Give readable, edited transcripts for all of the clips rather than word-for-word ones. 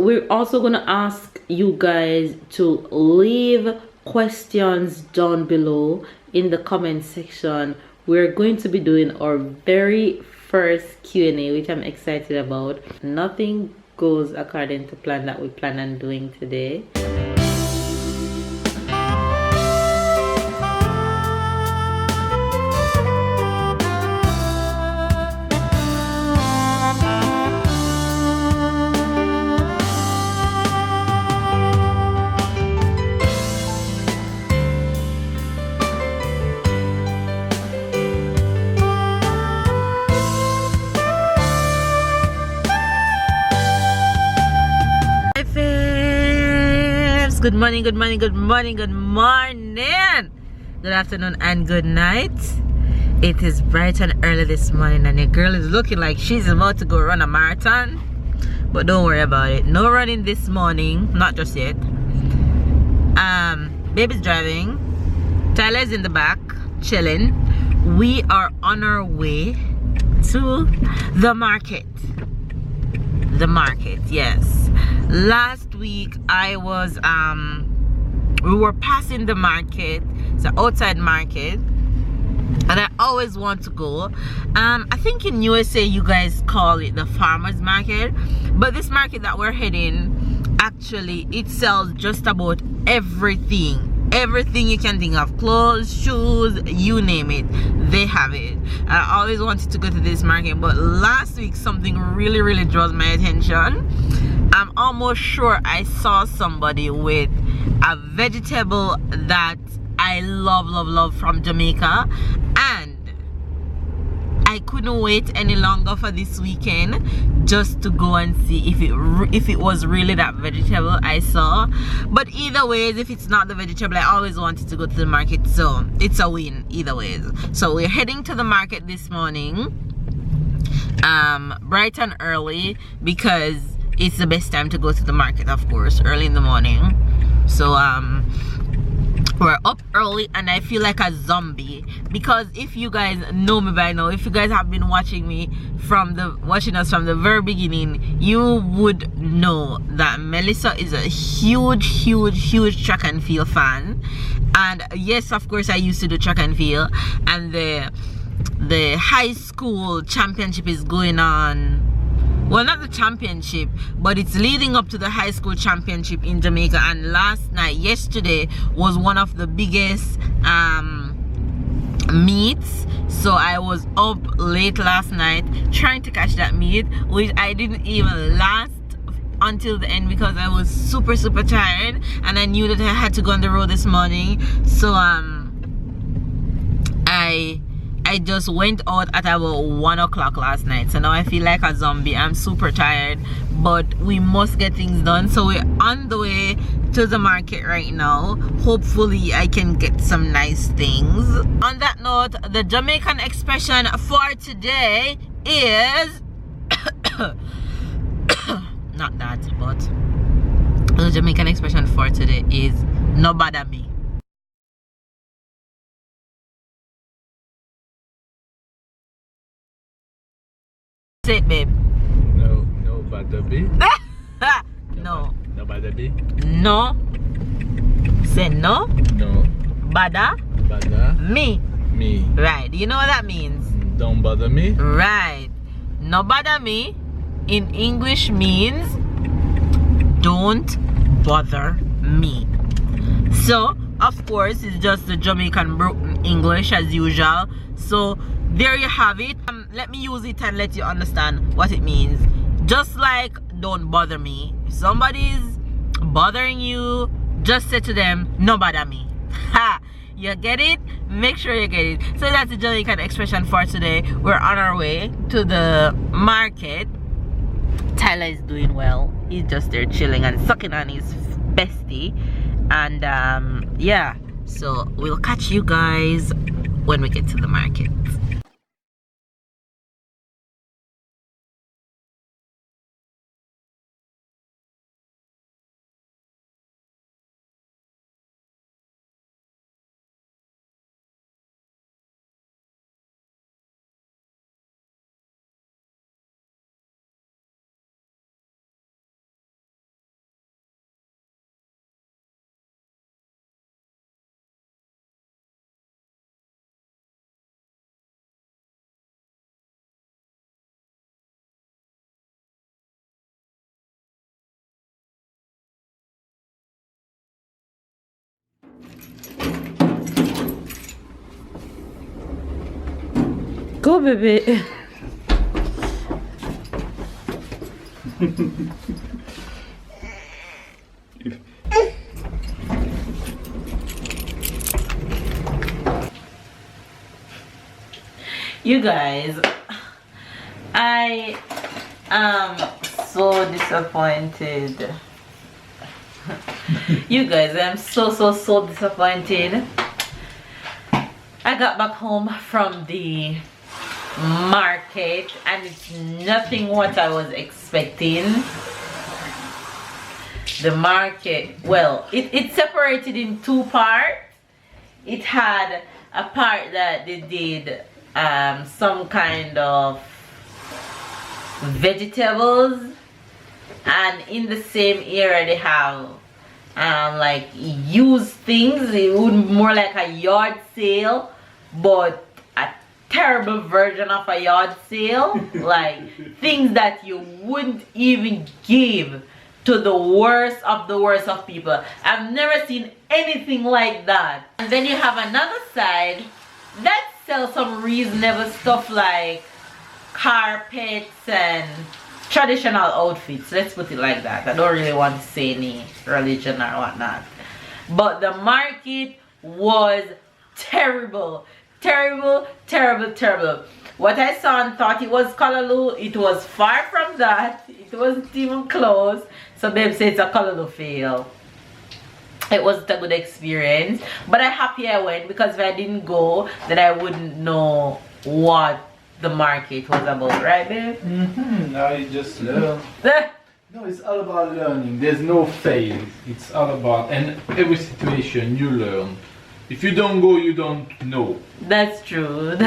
we're also gonna ask you guys to leave questions down below in the comment section. We're going to be doing our very first Q&A, which I'm excited about. Nothing goes according to plan that we plan on doing today. Good morning, good morning, good morning, good morning, good afternoon, and good night. It is bright and early this morning, and the girl is looking like she's about to go run a marathon. But don't worry about it. No running this morning, not just yet. Baby's driving. Tyler's in the back, chilling. We are on our way to the market. The market, yes. Last week I was we were passing the market. It's an outside market, and I always want to go. I think in USA you guys call it the farmers market, but this market that we're heading, actually it sells just about everything you can think of. Clothes, shoes, you name it, they have it. I always wanted to go to this market, but last week something really draws my attention. I'm almost sure I saw somebody with a vegetable that I love from Jamaica, and I couldn't wait any longer for this weekend just to go and see if it was really that vegetable I saw. But either ways, if it's not the vegetable, I always wanted to go to the market, so it's a win either ways. So we're heading to the market this morning, bright and early, because it's the best time to go to the market, of course, early in the morning. So we're up early, and I feel like a zombie, because if you guys know me by now, if you guys have been watching us from the very beginning, you would know that Melissa is a huge track and field fan. And yes, of course, I used to do track and field, and the high school championship is going on. Well, not the championship, but it's leading up to the high school championship in Jamaica. And yesterday was one of the biggest meets. So I was up late last night trying to catch that meet, which I didn't even last until the end because I was super tired, and I knew that I had to go on the road this morning. So I just went out at about 1 o'clock last night. So now I feel like a zombie. I'm super tired, but we must get things done. So we're on the way to the market right now. Hopefully I can get some nice things. On that note, the Jamaican expression for today is not that, but the Jamaican expression for today is no bother me. Say it, babe. No bother me. No. No bother me. No. Say no. No. Bother. Bother. Me. Me. Right. Do you know what that means? Don't bother me. Right. No bother me in English means don't bother me. So, of course, it's just the Jamaican broken English as usual. So, there you have it. Let me use it and let you understand what it means. Just like don't bother me. If somebody's bothering you, just say to them, no bother me. Ha! You get it? Make sure you get it. So that's the Jamaican expression for today. We're on our way to the market. Tyler is doing well. He's just there chilling and sucking on his bestie. And yeah, so we'll catch you guys when we get to the market. Go, baby. You guys, I am so disappointed. You guys, I'm so disappointed. I got back home from the market and it's nothing what I was expecting. The market, well, it separated in two parts. It had a part that they did some kind of vegetables, and in the same area they have like used things. It would be more like a yard sale, but a terrible version of a yard sale. Like things that you wouldn't even give to the worst of people. I've never seen anything like that. And then you have another side that sells some reasonable stuff like carpets and traditional outfits. Let's put it like that. I don't really want to say any religion or whatnot. But the market was terrible. Terrible. What I saw and thought it was Callaloo, it was far from that. It wasn't even close. So babe said it's a Callaloo fail. It wasn't a good experience, but I'm happy I went, because if I didn't go, then I wouldn't know what the market was about, right babe? Now you just learn. No, it's all about learning. There's no fail. It's all about, and every situation you learn. If you don't go, you don't know. That's true.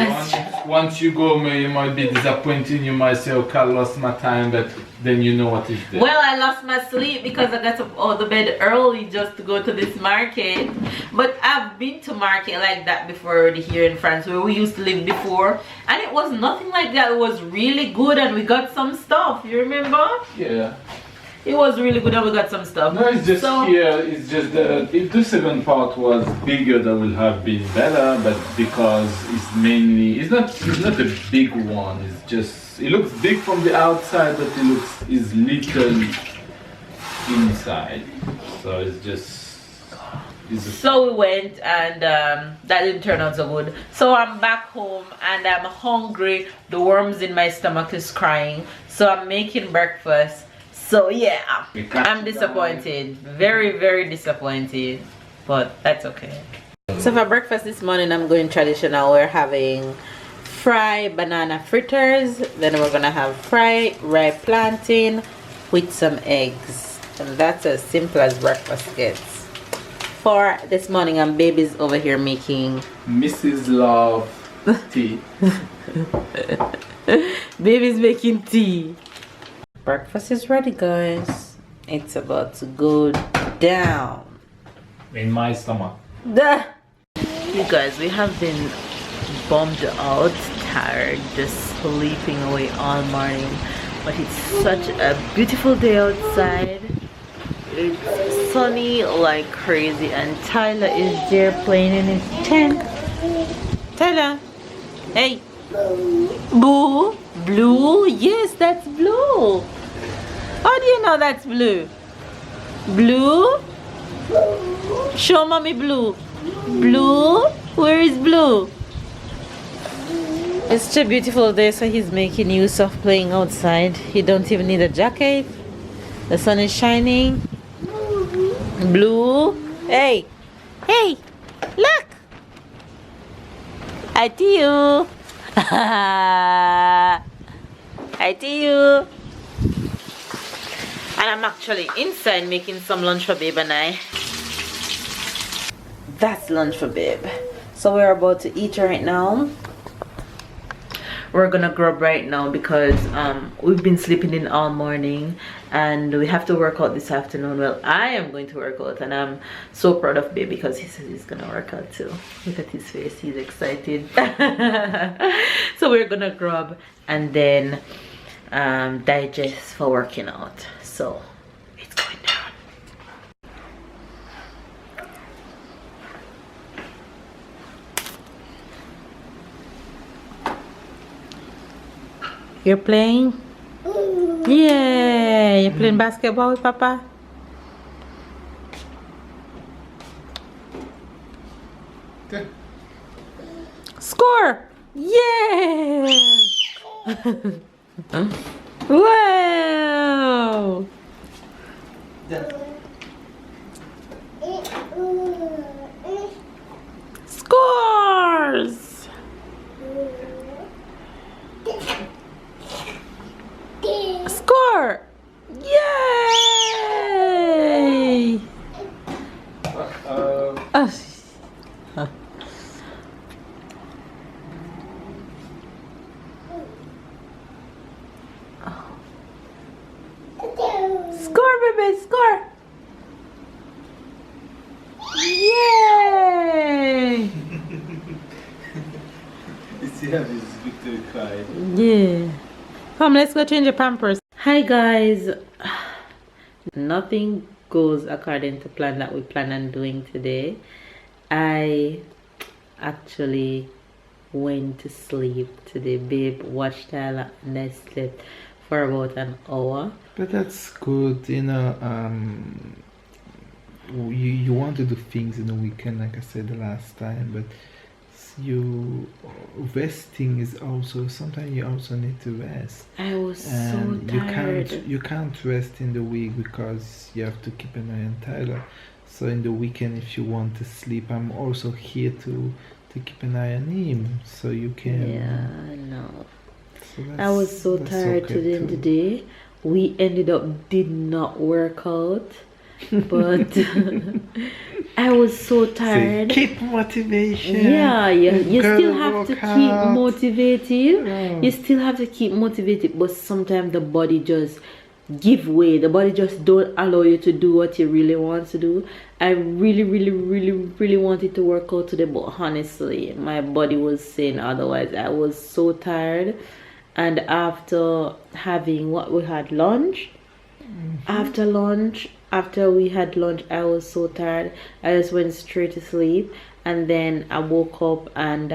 Once you go, you might be disappointed. You might say, okay, I lost my time, but then you know what is there. Well, I lost my sleep because I got up out of bed early just to go to this market. But I've been to market like that before already here in France, where we used to live before. And it was nothing like that. It was really good and we got some stuff. You remember? Yeah. It was really good and we got some stuff. No, it's just here, it's just that if the second part was bigger, that would have been better, but because it's mainly, it's not a big one, it's just, it looks big from the outside, but is little inside. So it's just, so we went and that didn't turn out so good. So I'm back home and I'm hungry. The worms in my stomach is crying. So I'm making breakfast. So yeah, I'm disappointed. Very disappointed. But that's okay. So for breakfast this morning, I'm going traditional. We're having fried banana fritters. Then we're gonna have fried ripe plantain with some eggs. And that's as simple as breakfast gets. For this morning, and baby's over here making Mrs. Love tea. Baby's making tea. Breakfast is ready, guys. It's about to go down. In my stomach. You guys, we have been bummed out, tired, just sleeping away all morning. But it's such a beautiful day outside. It's sunny like crazy, and Tyler is there playing in his tent. Tyler, hey. Boo. Blue? Yes, that's blue. How do you know that's blue? Blue? Show mommy blue. Blue? Where is blue? It's such a beautiful day, so he's making use of playing outside. He don't even need a jacket. The sun is shining. Blue? Hey! Hey! Look! I see you! I see you. And I'm actually inside making some lunch for babe and I. That's lunch for babe. So we're about to eat right now. We're gonna grub right now because we've been sleeping in all morning and we have to work out this afternoon. Well, I am going to work out and I'm so proud of babe because he says he's gonna work out too. Look at his face, he's excited. So we're gonna grub and then digest for working out. So it's going down. You're playing? Yeah, you're playing basketball with Papa? Okay. Score! Yeah! Wow! Scores! Score! Yay! Oh. Score, baby, score! Yay! You see how this victory cry? Yeah. Come, let's go change your pampers. Hi guys. Nothing goes according to plan that we plan on doing today. I actually went to sleep today. Babe watched Tyler and I slept for about an hour. But that's good, you know. You want to do things in the weekend, like I said the last time, but you resting is also sometimes you also need to rest. I was And so tired. you can't rest in the week because you have to keep an eye on Tyler. So in the weekend, if you want to sleep, I'm also here to keep an eye on him, so you can. Yeah, I know. So I was so that's tired okay today in the too. day. We ended up did not work out, but I was so Say, tired. keep motivation. Yeah, you Gotta still have work to keep hard. motivated. Yeah. You still have to keep motivated, but sometimes the body just give way. The body just don't allow you to do what you really want to do. I really wanted to work out today, but honestly, my body was saying otherwise. I was so tired, and after having what we had lunch, after we had lunch, I was so tired. I just went straight to sleep, and then I woke up and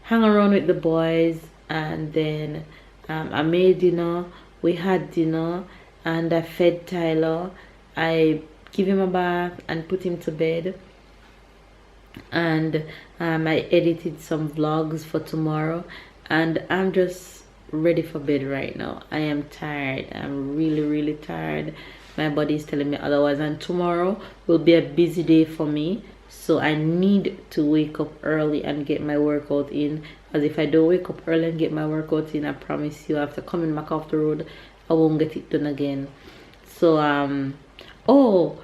hung around with the boys, and then I made dinner. We had dinner, and I fed Tyler. I give him a bath and put him to bed, and I edited some vlogs for tomorrow, and I'm just ready for bed right now. I am tired. I'm really tired. My body is telling me otherwise, and tomorrow will be a busy day for me, so I need to wake up early and get my workout in. As if I don't wake up early and get my workout in, I promise you, after coming back off the road, I won't get it done again. So we're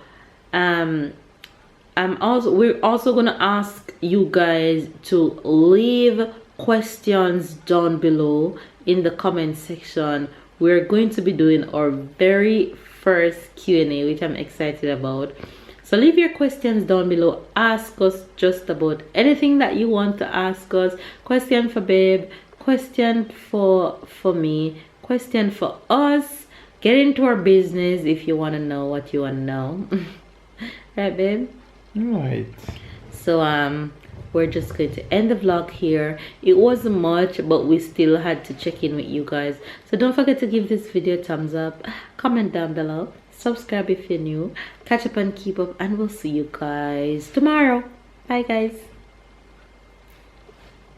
also gonna ask you guys to leave questions down below in the comment section. We're going to be doing our very first Q&A, which I'm excited about. So leave your questions down below. Ask us just about anything that you want to ask us. Question for babe, question for me, question for us. Get into our business if you want to know what you want to know. Right, babe? Right. So we're just going to end the vlog here. It wasn't much, but we still had to check in with you guys. So don't forget to give this video a thumbs up, comment down below, subscribe if you're new, catch up and keep up, and we'll see you guys tomorrow. Bye guys.